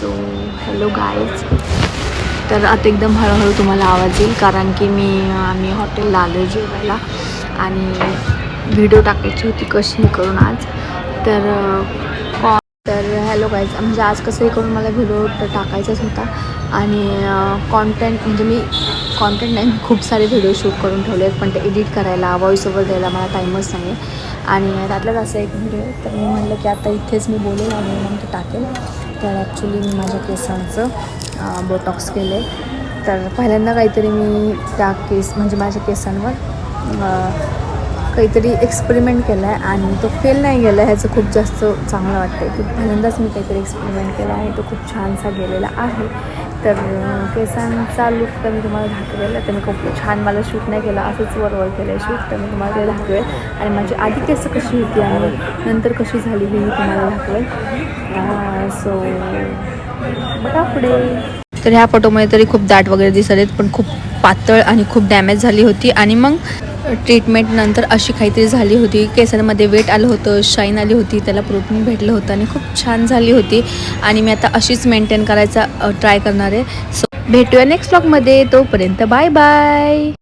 So hello guys. तर आता एकदम हळूहळू तुम्हाला आवाज येईल कारण की आम्ही हॉटेलला आलो जेवायला आणि व्हिडिओ टाकायची होती कशी करून आज. तर हॅलो गाईज, म्हणजे आज कसंही करून मला व्हिडिओ टाकायचाच होता आणि कॉन्टेंट म्हणजे मी खूप सारे व्हिडिओ शूट करून ठेवले आहेत, पण ते एडिट करायला व्हॉइस ओव्हर द्यायला मला टाईमच नाही आहे. आणि त्यातलाच असं एक व्हिडिओ, तर मी म्हटलं की आता इथेच मी बोलेल आणि मग ते टाकेल. तर ॲक्च्युली मी माझ्या केसांचं बोटॉक्स केलं आहे. तर पहिल्यांदा काहीतरी मी त्या म्हणजे माझ्या केसांवर काहीतरी एक्सपेरिमेंट केला आहे आणि तो फेल नाही गेला. ह्याचं खूप जास्त चांगलं वाटतं आहे की पहिल्यांदाच मी काहीतरी एक्सपेरिमेंट केला आहे, तो खूप छानसा गेलेला आहे. तर केसांचा लुक तर मी तुम्हाला दाखवेल. तर मी खूप छान मला शूट नाही केला, असंच वर केलं आहे शूट, तर मी तुम्हाला ते दाखवेल. आणि माझी आधी केस कशी होती आणि नंतर कशी झाली हे मी तुम्हाला दाखवेल. सो बघा पुढे. तर ह्या फोटोमध्ये तरी खूप दाट वगैरे दिसत आहेत, पण खूप पातळ आणि खूप डॅमेज झाली होती. आणि मग ट्रीटमेंटनंतर अशी काहीतरी झाली होती, केसांमध्ये वेट आलं होतं, शाईन आली होती, त्याला प्रोटीन भेटलं होतं आणि खूप छान झाली होती. आणि मी आता अशीच मेंटेन करायचा ट्राय करणार आहे. सो भेटूया नेक्स्ट व्लॉगमध्ये, तोपर्यंत बाय बाय.